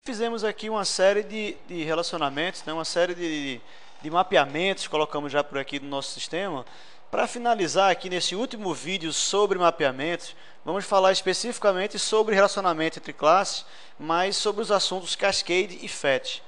fizemos aqui uma série de relacionamentos, né? Uma série de mapeamentos, colocamos já por aqui no nosso sistema. Para finalizar aqui nesse último vídeo sobre mapeamentos, vamos falar especificamente sobre relacionamento entre classes, mas sobre os assuntos Cascade e Fetch.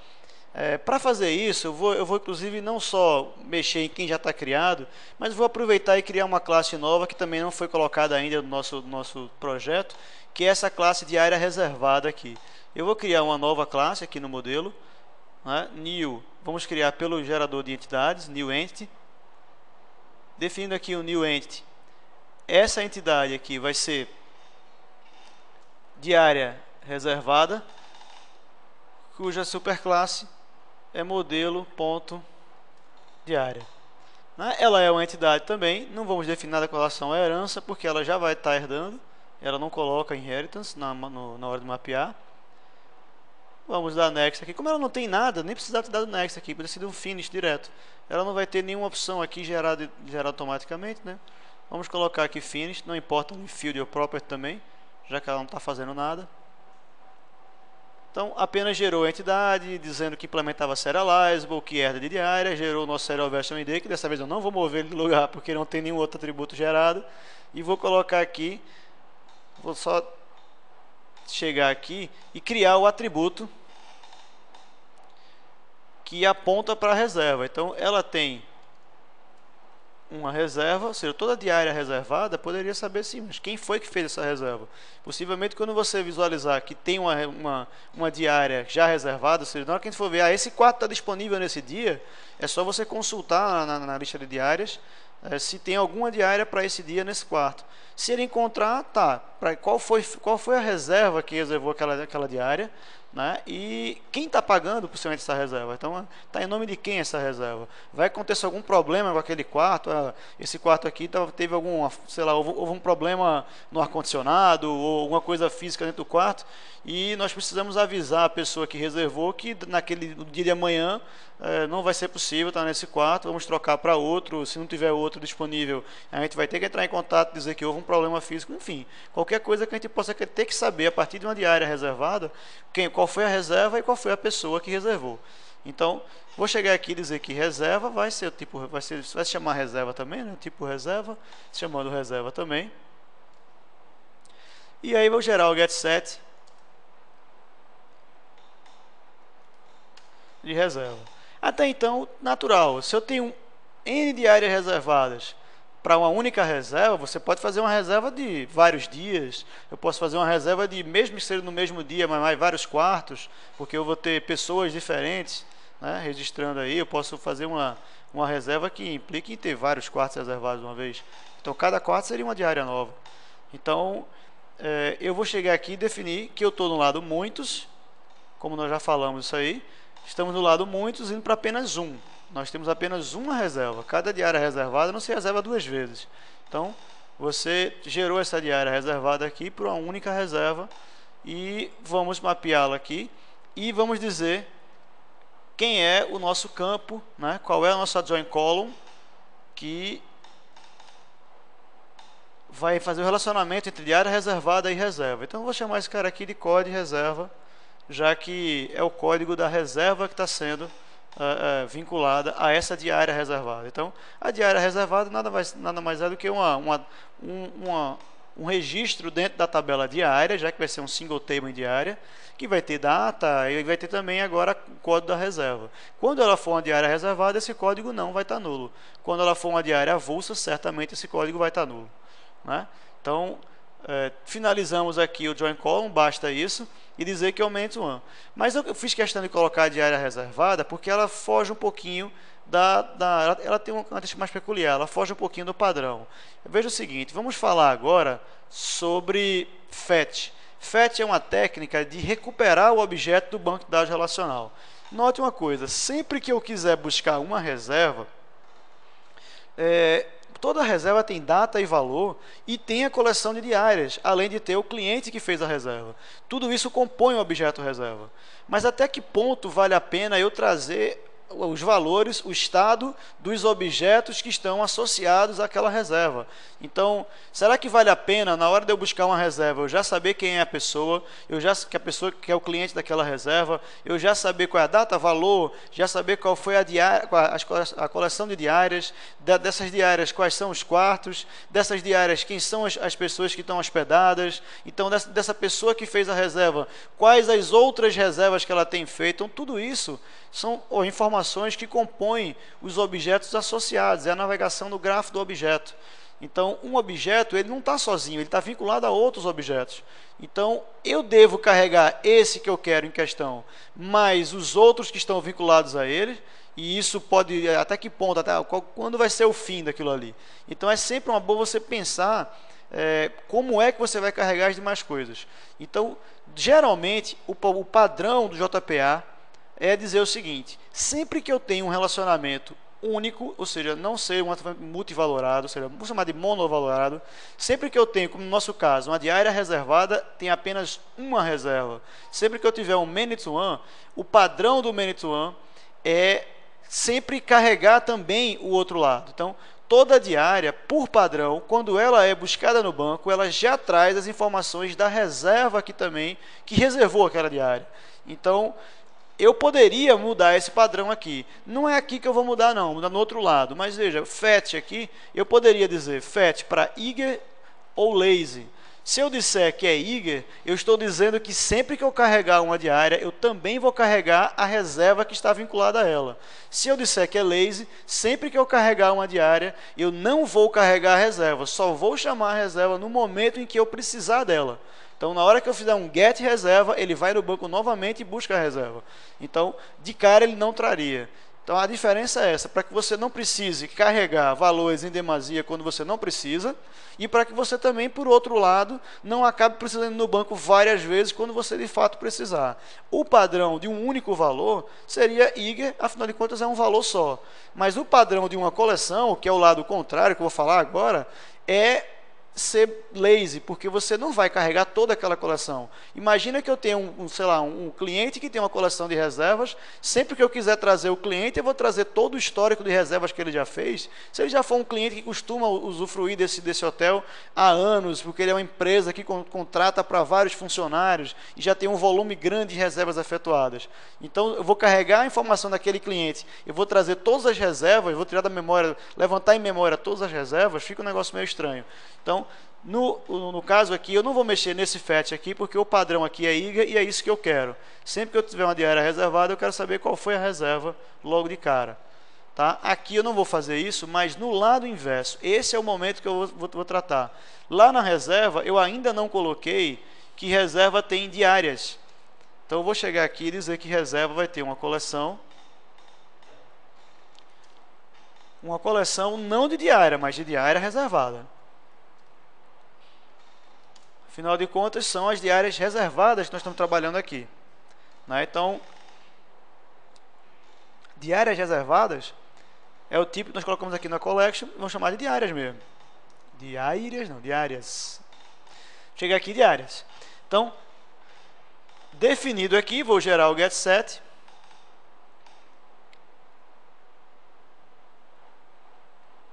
Para fazer isso, eu vou inclusive não só mexer em quem já está criado, mas vou aproveitar e criar uma classe nova que também não foi colocada ainda no nosso projeto, que é essa classe de área reservada aqui. Eu vou criar uma nova classe aqui no modelo, né? New, vamos criar pelo gerador de entidades, New Entity. Definindo aqui o New Entity, essa entidade aqui vai ser de área reservada, cuja superclasse é modelo.diária. Ela é uma entidade também, não vamos definir nada com relação à herança, porque ela já vai estar herdando, ela não coloca inheritance na hora de mapear. Vamos dar next aqui. Como ela não tem nada, nem precisava ter dado next aqui, poderia ser um finish direto. Ela não vai ter nenhuma opção aqui gerada automaticamente, né? Vamos colocar aqui finish, não importa o field ou property também, já que ela não está fazendo nada. Então, apenas gerou a entidade, dizendo que implementava serializable, que herda de diária, gerou o nosso serial version ID, que dessa vez eu não vou mover ele do lugar, porque não tem nenhum outro atributo gerado. E vou colocar aqui, vou só chegar aqui e criar o atributo que aponta para a reserva. Então, ela tem uma reserva, ou seja, toda diária reservada poderia saber sim, mas quem foi que fez essa reserva? Possivelmente, quando você visualizar que tem uma diária já reservada, ou seja, na hora que a gente for ver, esse quarto está disponível nesse dia, é só você consultar na lista de diárias se tem alguma diária para esse dia nesse quarto. Se ele encontrar, tá, qual foi a reserva que reservou aquela diária, né? E quem está pagando possivelmente essa reserva? Então, está em nome de quem essa reserva? Vai acontecer algum problema com aquele quarto? Esse quarto aqui teve sei lá, houve um problema no ar-condicionado ou alguma coisa física dentro do quarto, e nós precisamos avisar a pessoa que reservou que no dia de amanhã não vai ser possível estar nesse quarto, vamos trocar para outro. Se não tiver outro disponível, a gente vai ter que entrar em contato, dizer que houve um problema físico, enfim, qualquer coisa que a gente possa ter que saber a partir de uma diária reservada, qual foi a reserva e qual foi a pessoa que reservou. Então, vou chegar aqui e dizer que reserva vai ser o tipo, vai se chamar reserva também, né? Tipo reserva, chamando reserva também. E aí vou gerar o getSet de reserva. Até então, natural. Se eu tenho N diárias reservadas para uma única reserva, você pode fazer uma reserva de vários dias. Eu posso fazer uma reserva de, mesmo que seja no mesmo dia, mas mais vários quartos, porque eu vou ter pessoas diferentes, né, registrando aí. Eu posso fazer uma reserva que implique em ter vários quartos reservados de uma vez. Então, cada quarto seria uma diária nova. Então, eu vou chegar aqui e definir que eu estou no lado muitos, como nós já falamos isso aí. Estamos no lado muitos, indo para apenas um. Nós temos apenas uma reserva. Cada diária reservada não se reserva duas vezes. Então, você gerou essa diária reservada aqui por uma única reserva e vamos mapeá-la aqui e vamos dizer quem é o nosso campo, né? Qual é a nossa join column que vai fazer o relacionamento entre diária reservada e reserva. Então, eu vou chamar esse cara aqui de code reserva, já que é o código da reserva que está sendo vinculada a essa diária reservada. Então, a diária reservada nada mais é do que um registro dentro da tabela diária, já que vai ser um single table em diária, que vai ter data e vai ter também agora o código da reserva. Quando ela for uma diária reservada, esse código não vai estar nulo. Quando ela for uma diária avulsa, certamente esse código vai estar nulo, né? Então, finalizamos aqui o join column, basta isso, e dizer que aumenta o 1. Mas eu fiz questão de colocar a diária reservada porque ela foge um pouquinho ela tem uma característica mais peculiar, ela foge um pouquinho do padrão. Veja o seguinte, vamos falar agora sobre fetch. Fetch é uma técnica de recuperar o objeto do banco de dados relacional. Note uma coisa, sempre que eu quiser buscar uma reserva, toda reserva tem data e valor e tem a coleção de diárias, além de ter o cliente que fez a reserva. Tudo isso compõe o objeto reserva. Mas até que ponto vale a pena eu trazer os valores, o estado dos objetos que estão associados àquela reserva. Então, será que vale a pena, na hora de eu buscar uma reserva, eu já saber quem é a pessoa, que a pessoa que é o cliente daquela reserva, eu já saber qual é a data, valor, já saber qual foi a diária, a coleção de diárias, dessas diárias quais são os quartos, dessas diárias quem são as pessoas que estão hospedadas, então dessa pessoa que fez a reserva, quais as outras reservas que ela tem feito. Então, tudo isso são informações que compõem os objetos associados, é a navegação no grafo do objeto. Então, um objeto, ele não está sozinho, ele está vinculado a outros objetos. Então, eu devo carregar esse que eu quero em questão, mais os outros que estão vinculados a ele, e isso pode, até que ponto, quando vai ser o fim daquilo ali. Então, é sempre uma boa você pensar como é que você vai carregar as demais coisas. Então, geralmente, o padrão do JPA é dizer o seguinte: sempre que eu tenho um relacionamento único, ou seja, não ser um multivalorado, ou seja, vamos chamar de monovalorado, sempre que eu tenho, como no nosso caso, uma diária reservada, tem apenas uma reserva. Sempre que eu tiver um many-to-one, o padrão do many-to-one é sempre carregar também o outro lado. Então, toda diária, por padrão, quando ela é buscada no banco, ela já traz as informações da reserva aqui também, que reservou aquela diária. Então, eu poderia mudar esse padrão aqui. Não é aqui que eu vou mudar, não. Mudar no outro lado. Mas veja, fetch aqui, eu poderia dizer fetch para eager ou lazy. Se eu disser que é eager, eu estou dizendo que sempre que eu carregar uma diária, eu também vou carregar a reserva que está vinculada a ela. Se eu disser que é lazy, sempre que eu carregar uma diária, eu não vou carregar a reserva. Só vou chamar a reserva no momento em que eu precisar dela. Então, na hora que eu fizer um get reserva, ele vai no banco novamente e busca a reserva. Então, de cara, ele não traria. Então, a diferença é essa, para que você não precise carregar valores em demasia quando você não precisa, e para que você também, por outro lado, não acabe precisando ir no banco várias vezes quando você de fato precisar. O padrão de um único valor seria eager, afinal de contas é um valor só. Mas o padrão de uma coleção, que é o lado contrário, que eu vou falar agora, é ser lazy, porque você não vai carregar toda aquela coleção. Imagina que eu tenho um cliente que tem uma coleção de reservas. Sempre que eu quiser trazer o cliente, eu vou trazer todo o histórico de reservas que ele já fez. Se ele já for um cliente que costuma usufruir desse hotel há anos, porque ele é uma empresa que contrata para vários funcionários e já tem um volume grande de reservas efetuadas, então eu vou carregar a informação daquele cliente, eu vou trazer todas as reservas, vou tirar da memória, levantar em memória todas as reservas, fica um negócio meio estranho. Então, no caso aqui, eu não vou mexer nesse fetch aqui, porque o padrão aqui é eager e é isso que eu quero. Sempre que eu tiver uma diária reservada, eu quero saber qual foi a reserva logo de cara. Tá? Aqui eu não vou fazer isso, mas no lado inverso, esse é o momento que eu vou tratar. Lá na reserva, eu ainda não coloquei que reserva tem diárias. Então, eu vou chegar aqui e dizer que reserva vai ter uma coleção não de diária, mas de diária reservada. Afinal de contas, são as diárias reservadas que nós estamos trabalhando aqui. Né? Então, diárias reservadas é o tipo que nós colocamos aqui na collection, vamos chamar de diárias mesmo. Diárias, não, diárias. Chega aqui, diárias. Então, definido aqui, vou gerar o getSet.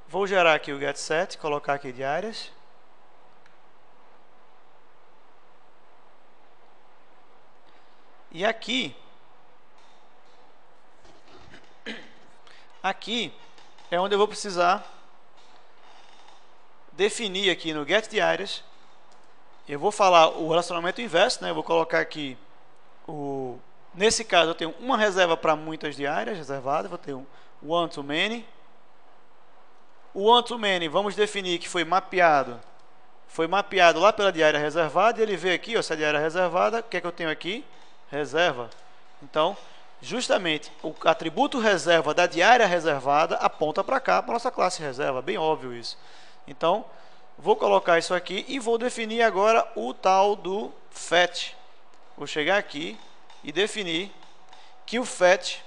Vou gerar aqui o getSet, colocar aqui diárias. E aqui é onde eu vou precisar definir aqui no getDiárias. Eu vou falar o relacionamento inverso, né? Eu vou colocar aqui nesse caso eu tenho uma reserva para muitas diárias reservadas, vou ter um one to many. O one to many, vamos definir que foi mapeado lá pela diária reservada, e ele vê aqui, ó, essa diária reservada, o que é que eu tenho aqui? Reserva. Então, justamente o atributo reserva da diária reservada aponta para cá, para a nossa classe reserva, bem óbvio isso. Então, vou colocar isso aqui e vou definir agora o tal do fetch. Vou chegar aqui e definir que o fetch,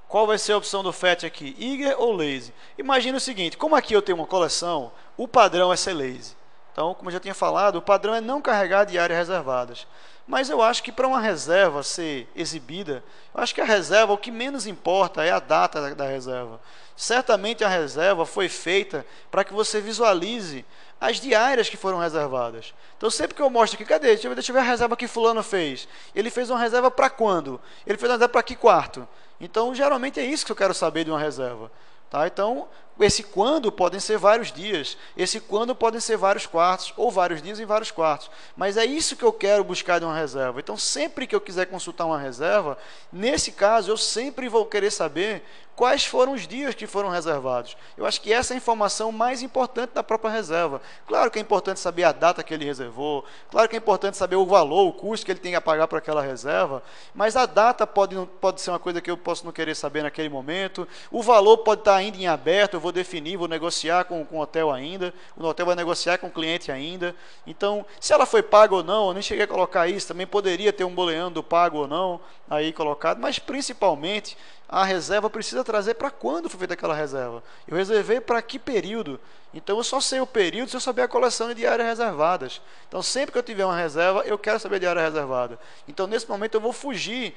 qual vai ser a opção do fetch aqui? Eager ou lazy? Imagina o seguinte, como aqui eu tenho uma coleção, o padrão é ser lazy. Então, como eu já tinha falado, o padrão é não carregar de áreas reservadas. Mas eu acho que para uma reserva ser exibida, eu acho que a reserva, o que menos importa é a data da reserva. Certamente a reserva foi feita para que você visualize as diárias que foram reservadas. Então, sempre que eu mostro aqui, cadê? Deixa eu ver a reserva que fulano fez. Ele fez uma reserva para quando? Ele fez uma reserva para que quarto? Então, geralmente é isso que eu quero saber de uma reserva. Tá? Então, esse quando podem ser vários dias, esse quando podem ser vários quartos, ou vários dias em vários quartos. Mas é isso que eu quero buscar de uma reserva. Então, sempre que eu quiser consultar uma reserva, nesse caso, eu sempre vou querer saber quais foram os dias que foram reservados. Eu acho que essa é a informação mais importante da própria reserva. Claro que é importante saber a data que ele reservou, claro que é importante saber o valor, o custo que ele tem que pagar para aquela reserva, mas a data pode ser uma coisa que eu posso não querer saber naquele momento, o valor pode estar ainda em aberto, eu vou definir, vou negociar com o hotel ainda, o hotel vai negociar com o cliente ainda. Então, se ela foi paga ou não, eu nem cheguei a colocar isso, também poderia ter um boleando do pago ou não aí colocado, mas principalmente a reserva precisa trazer para quando foi feita aquela reserva. Eu reservei para que período? Então eu só sei o período se eu saber a coleção de áreas reservadas. Então sempre que eu tiver uma reserva, eu quero saber de área reservada. Então nesse momento eu vou fugir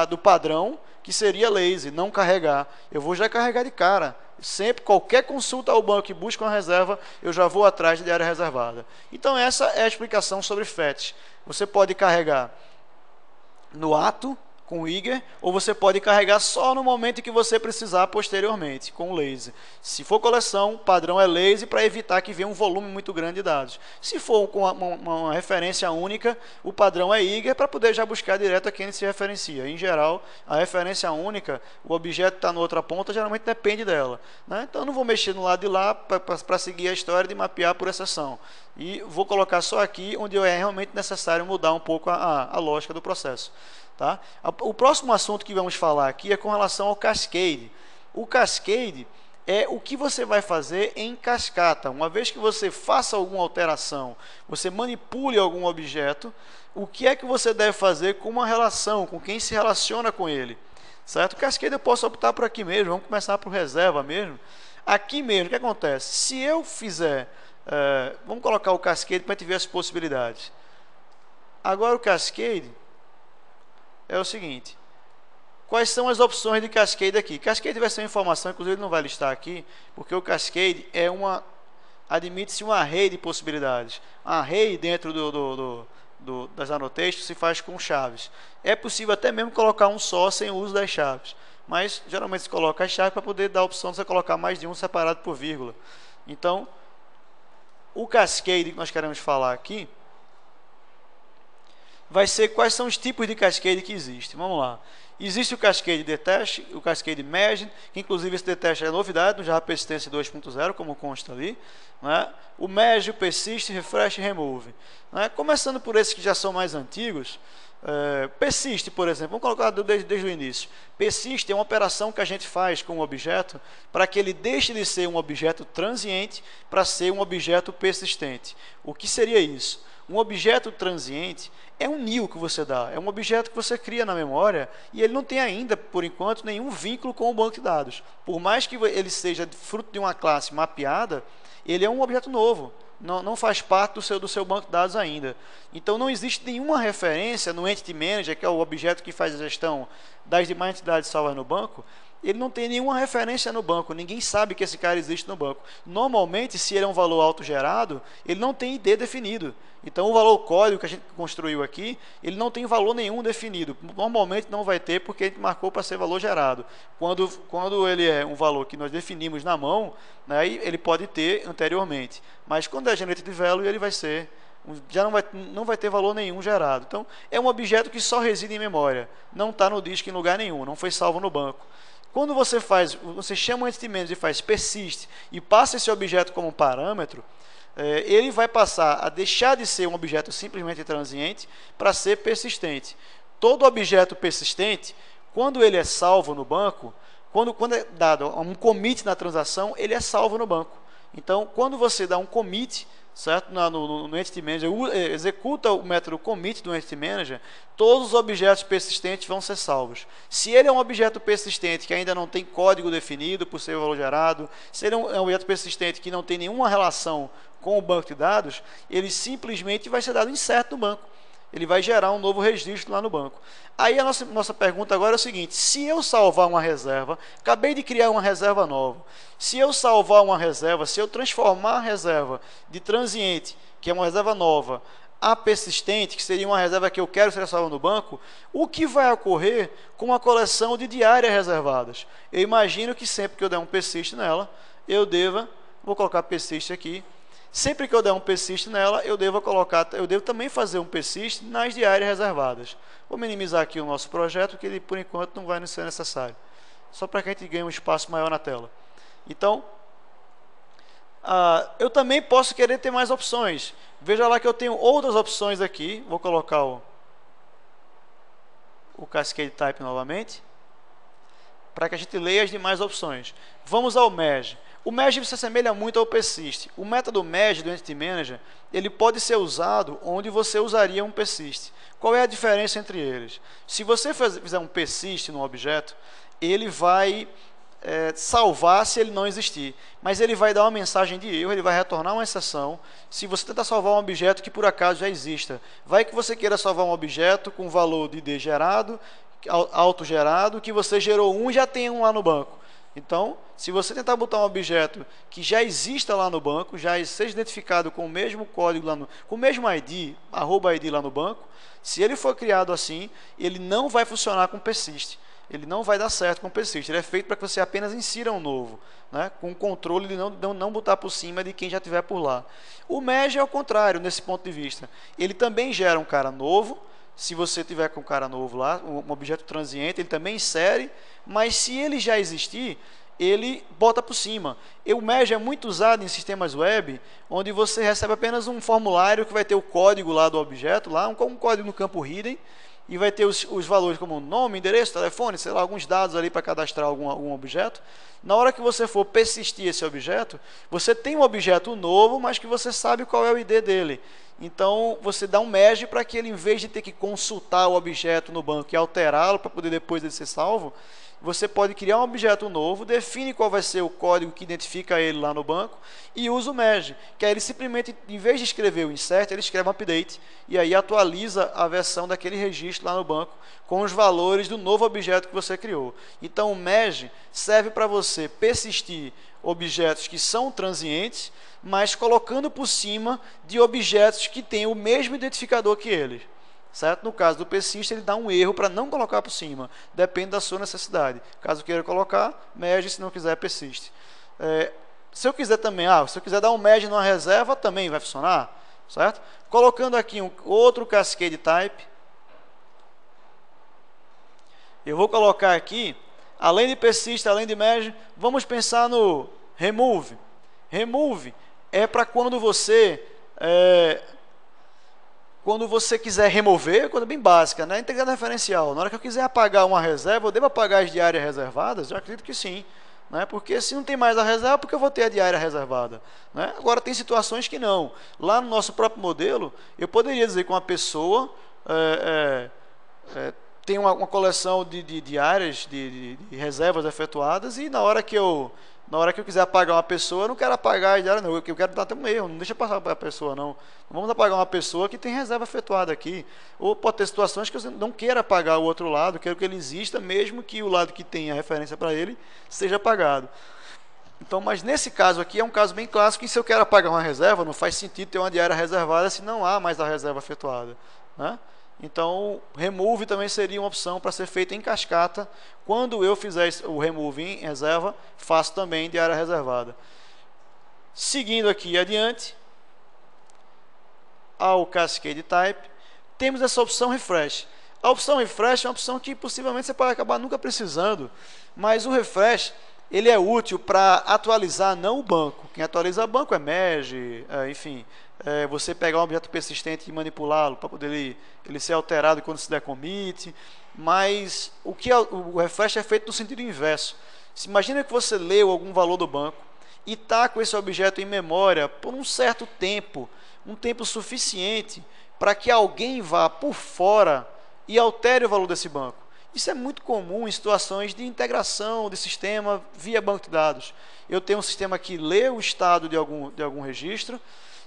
do padrão, que seria lazy, não carregar. Eu vou já carregar de cara. Sempre, qualquer consulta ao banco que busca uma reserva, eu já vou atrás de área reservada. Então essa é a explicação sobre fetch. Você pode carregar no ato, com o Eager, ou você pode carregar só no momento que você precisar posteriormente, com o lazy. Se for coleção, o padrão é lazy para evitar que venha um volume muito grande de dados. Se for com uma referência única, o padrão é Eager para poder já buscar direto a quem ele se referencia. Em geral, a referência única, o objeto está na outra ponta, geralmente depende dela. Né? Então, eu não vou mexer no lado de lá para seguir a história de mapear por exceção. E vou colocar só aqui onde é realmente necessário mudar um pouco a lógica do processo. Tá? O próximo assunto que vamos falar aqui é com relação ao Cascade. O Cascade é o que você vai fazer em cascata. Uma vez que você faça alguma alteração, você manipule algum objeto, o que é que você deve fazer com uma relação, com quem se relaciona com ele. Certo? O Cascade eu posso optar por aqui mesmo, vamos começar por reserva mesmo. Aqui mesmo, o que acontece? Se eu fizer, vamos colocar o Cascade para a gente ver as possibilidades. Agora o Cascade é o seguinte, quais são as opções de Cascade aqui? Cascade vai ser uma informação, inclusive ele não vai listar aqui, porque o Cascade é admite-se um array de possibilidades. Um array dentro das annotations se faz com chaves. É possível até mesmo colocar um só sem o uso das chaves, mas geralmente se coloca as chaves para poder dar a opção de você colocar mais de um separado por vírgula. Então, o Cascade que nós queremos falar aqui vai ser quais são os tipos de Cascade que existem. Vamos lá. Existe o Cascade Detach, o Cascade Merge, que inclusive esse Detach é novidade no Java Persistence 2.0, como consta ali. Né? O Merge, o Persist, Refresh e Remove. Né? Começando por esses que já são mais antigos, Persist, por exemplo, vamos colocar desde o início. Persist é uma operação que a gente faz com um objeto para que ele deixe de ser um objeto transiente para ser um objeto persistente. O que seria isso? Um objeto transiente é um new que você dá, é um objeto que você cria na memória e ele não tem ainda, por enquanto, nenhum vínculo com o banco de dados. Por mais que ele seja fruto de uma classe mapeada, ele é um objeto novo, não faz parte do seu banco de dados ainda. Então não existe nenhuma referência no Entity Manager, que é o objeto que faz a gestão das demais entidades salvas no banco. Ele não tem nenhuma referência no banco, ninguém sabe que esse cara existe no banco. Normalmente, se ele é um valor autogerado, ele não tem ID definido. Então, o valor código que a gente construiu aqui, ele não tem valor nenhum definido. Normalmente não vai ter, porque a gente marcou para ser valor gerado. Quando ele é um valor que nós definimos na mão, né, ele pode ter anteriormente. Mas quando é generated value, ele vai ser, já não vai ter valor nenhum gerado. Então, é um objeto que só reside em memória. Não está no disco em lugar nenhum, não foi salvo no banco. Quando você chama o Entity Manager e faz persist e passa esse objeto como parâmetro, ele vai passar a deixar de ser um objeto simplesmente transiente para ser persistente. Todo objeto persistente, quando ele é salvo no banco, quando é dado um commit na transação, ele é salvo no banco. Então, quando você dá um commit, certo? No Entity Manager, executa o método commit do Entity Manager, todos os objetos persistentes vão ser salvos. Se ele é um objeto persistente que ainda não tem código definido por ser valor gerado, se ele é um objeto persistente que não tem nenhuma relação com o banco de dados, ele simplesmente vai ser dado insert no banco. Ele vai gerar um novo registro lá no banco. Aí a nossa pergunta agora é o seguinte: se eu salvar uma reserva, acabei de criar uma reserva nova, se eu salvar uma reserva, se eu transformar a reserva de transiente, que é uma reserva nova, a persistente, que seria uma reserva que eu quero ser salva no banco, o que vai ocorrer com a coleção de diárias reservadas? Eu imagino que sempre que eu der um persist nela, vou colocar persist aqui, sempre que eu der um persist nela, eu devo também fazer um persist nas diárias reservadas. Vou minimizar aqui o nosso projeto, que ele por enquanto não vai ser necessário. Só para que a gente ganhe um espaço maior na tela. Então, eu também posso querer ter mais opções. Veja lá que eu tenho outras opções aqui. Vou colocar o Cascade Type novamente, para que a gente leia as demais opções. Vamos ao Merge. O Merge se assemelha muito ao Persist. O método Merge do Entity Manager, ele pode ser usado onde você usaria um Persist. Qual é a diferença entre eles? Se você fizer um Persist no objeto, ele vai salvar se ele não existir. Mas ele vai dar uma mensagem de erro, ele vai retornar uma exceção se você tentar salvar um objeto que por acaso já exista. Vai que você queira salvar um objeto com valor de ID gerado, autogerado, que você gerou um e já tem um lá no banco. Então, se você tentar botar um objeto que já exista lá no banco, já seja identificado com o mesmo código com o mesmo ID, @ID lá no banco, se ele for criado assim, ele não vai funcionar com persist. Ele não vai dar certo com persist. Ele é feito para que você apenas insira um novo, né, com o controle de não botar por cima de quem já estiver por lá. O Merge é ao contrário, nesse ponto de vista. Ele também gera um cara novo. Se você tiver com um cara novo lá, um objeto transiente, ele também insere, mas se ele já existir, ele bota por cima. O Merge é muito usado em sistemas web, onde você recebe apenas um formulário que vai ter o código lá do objeto, um código no campo hidden, e vai ter os valores como nome, endereço, telefone, sei lá, alguns dados ali para cadastrar algum objeto. Na hora que você for persistir esse objeto, você tem um objeto novo, mas que você sabe qual é o ID dele. Então, você dá um merge para que ele, em vez de ter que consultar o objeto no banco e alterá-lo para poder depois ele ser salvo, você pode criar um objeto novo, define qual vai ser o código que identifica ele lá no banco e usa o merge, que aí ele simplesmente, em vez de escrever o insert, ele escreve um update e aí atualiza a versão daquele registro lá no banco com os valores do novo objeto que você criou. Então, o merge serve para você persistir objetos que são transientes, mas colocando por cima de objetos que têm o mesmo identificador que eles. Certo? No caso do persist, ele dá um erro para não colocar por cima. Depende da sua necessidade. Caso queira colocar, merge, se não quiser, persist. Se eu quiser também, se eu quiser dar um merge numa reserva, também vai funcionar. Certo? Colocando aqui outro cascade type. Eu vou colocar aqui, além de persist, além de merge, vamos pensar no remove. Remove é para quando você quiser remover, coisa bem básica, né? Integrando referencial. Na hora que eu quiser apagar uma reserva, eu devo apagar as diárias reservadas? Eu acredito que sim, né? Porque se não tem mais a reserva, porque eu vou ter a diária reservada, né? Agora, tem situações que não. Lá no nosso próprio modelo, eu poderia dizer que uma pessoa tem uma coleção de diárias, de reservas efetuadas, e na hora que eu quiser apagar uma pessoa, eu não quero apagar a diária, não. Eu quero dar até um erro, não deixa passar para a pessoa, não. Não vamos apagar uma pessoa que tem reserva efetuada aqui. Ou pode ter situações que eu não queira apagar o outro lado, quero que ele exista, mesmo que o lado que tem a referência para ele seja apagado. Então, mas nesse caso aqui é um caso bem clássico, que se eu quero apagar uma reserva, não faz sentido ter uma diária reservada se não há mais a reserva efetuada, né? Então, remove também seria uma opção para ser feito em cascata. Quando eu fizer o remove em reserva, faço também de área reservada. Seguindo aqui adiante, ao Cascade Type, temos essa opção Refresh. A opção Refresh é uma opção que possivelmente você pode acabar nunca precisando, mas o Refresh ele é útil para atualizar não o banco. Quem atualiza o banco é Merge, enfim, você pegar um objeto persistente e manipulá-lo para poder ele ser alterado quando se der commit. Mas o refresh é feito no sentido inverso. Imagina que você leu algum valor do banco e está com esse objeto em memória por um certo tempo, um tempo suficiente para que alguém vá por fora e altere o valor desse banco. Isso é muito comum em situações de integração de sistema via banco de dados. Eu tenho um sistema que lê o estado de algum registro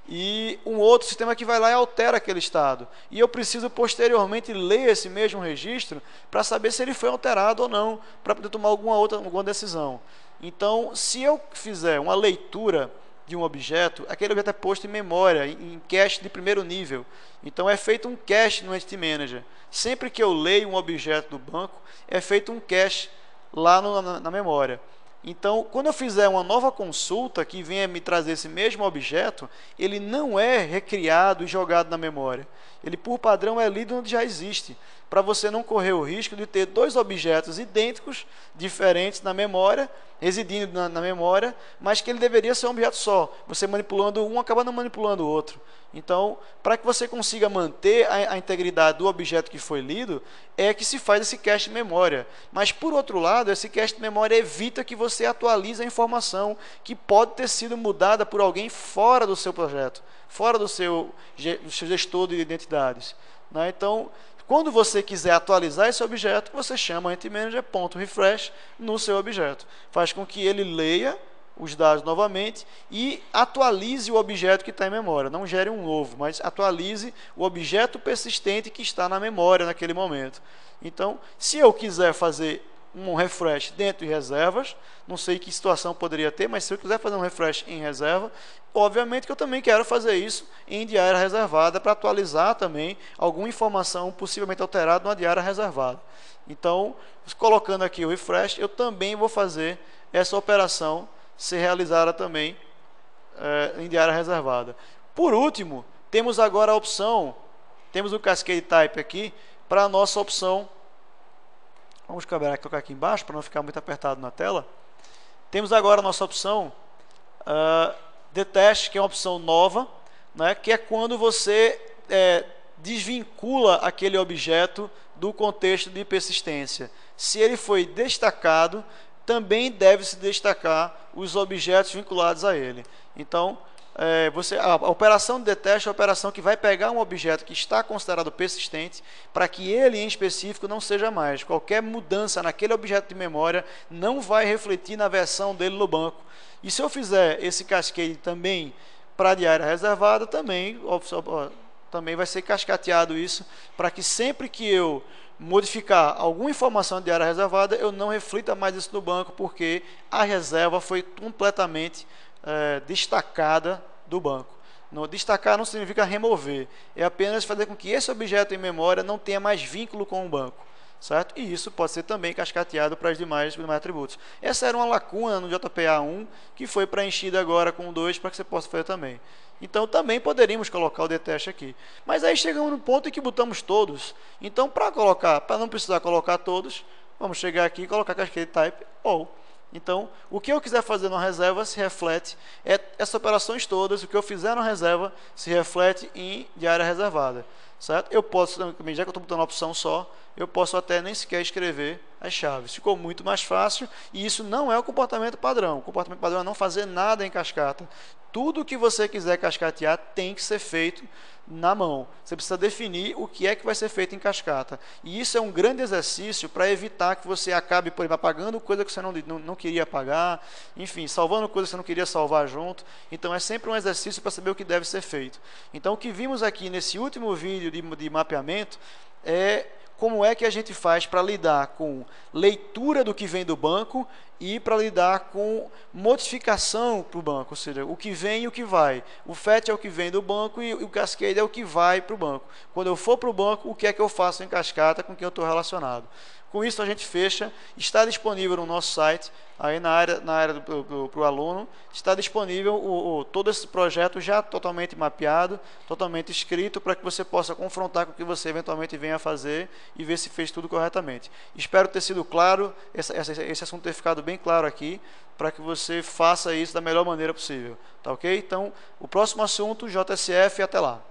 e um outro sistema que vai lá e altera aquele estado. E eu preciso posteriormente ler esse mesmo registro para saber se ele foi alterado ou não, para poder tomar alguma decisão. Então, se eu fizer uma leitura de um objeto, aquele objeto é posto em memória, em cache de primeiro nível. Então, é feito um cache no Entity Manager. Sempre que eu leio um objeto do banco, é feito um cache lá na memória. Então, quando eu fizer uma nova consulta que venha me trazer esse mesmo objeto, ele não é recriado e jogado na memória. Ele, por padrão, é lido onde já existe, para você não correr o risco de ter dois objetos idênticos, diferentes na memória, residindo na memória, mas que ele deveria ser um objeto só. Você manipulando um, acaba não manipulando o outro. Então, para que você consiga manter a integridade do objeto que foi lido, é que se faz esse cache de memória. Mas, por outro lado, esse cache de memória evita que você atualize a informação que pode ter sido mudada por alguém fora do seu projeto, fora do seu gestor de identidades. Né? Então, quando você quiser atualizar esse objeto, você chama entitymanager.refresh no seu objeto. Faz com que ele leia os dados novamente e atualize o objeto que está em memória. Não gere um novo, mas atualize o objeto persistente que está na memória naquele momento. Então, se eu quiser fazer um refresh dentro de reservas, não sei que situação poderia ter, mas se eu quiser fazer um refresh em reserva, obviamente que eu também quero fazer isso em diária reservada para atualizar também alguma informação possivelmente alterada numa diária reservada. Então, colocando aqui o refresh, eu também vou fazer essa operação ser realizada também em diária reservada. Por último, temos agora a opção, temos o Cascade Type aqui, para a nossa opção. Vamos colocar aqui embaixo, para não ficar muito apertado na tela. Temos agora a nossa opção Detach, que é uma opção nova, né, que é quando você desvincula aquele objeto do contexto de persistência. Se ele foi destacado, também deve-se destacar os objetos vinculados a ele. Então, a operação de detach é a operação que vai pegar um objeto que está considerado persistente para que ele, em específico, não seja mais. Qualquer mudança naquele objeto de memória não vai refletir na versão dele no banco. E se eu fizer esse cascade também para a diária reservada, também vai ser cascateado isso, para que sempre que eu modificar alguma informação de área reservada, eu não reflita mais isso no banco, porque a reserva foi completamente destacada do banco. Destacar não significa remover, é apenas fazer com que esse objeto em memória não tenha mais vínculo com o banco, certo? E isso pode ser também cascateado para os demais atributos. Essa era uma lacuna no JPA1 que foi preenchida agora com o 2 para que você possa fazer também. Então, também poderíamos colocar o detach aqui. Mas aí chegamos no ponto em que botamos todos. Então, para não precisar colocar todos, vamos chegar aqui e colocar Cascade Type All. Então, o que eu quiser fazer na reserva se reflete, essas operações todas, o que eu fizer na reserva se reflete em diária reservada. Certo? Eu posso, também, já que eu estou botando uma opção só, eu posso até nem sequer escrever as chaves. Ficou muito mais fácil e isso não é o comportamento padrão. O comportamento padrão é não fazer nada em cascata. Tudo que você quiser cascatear tem que ser feito na mão. Você precisa definir o que é que vai ser feito em cascata. E isso é um grande exercício para evitar que você acabe, por exemplo, apagando coisa que você não queria apagar, enfim, salvando coisa que você não queria salvar junto. Então, é sempre um exercício para saber o que deve ser feito. Então, o que vimos aqui nesse último vídeo de mapeamento é como é que a gente faz para lidar com leitura do que vem do banco e para lidar com modificação para o banco, ou seja, o que vem e o que vai. O fetch é o que vem do banco e o cascade é o que vai para o banco. Quando eu for para o banco, o que é que eu faço em cascata com quem eu estou relacionado? Com isso a gente fecha, está disponível no nosso site, aí na área para o aluno, está disponível todo esse projeto já totalmente mapeado, totalmente escrito, para que você possa confrontar com o que você eventualmente venha a fazer e ver se fez tudo corretamente. Espero ter sido claro, esse assunto ter ficado bem claro aqui, para que você faça isso da melhor maneira possível. Tá ok? Então, o próximo assunto, JSF, até lá.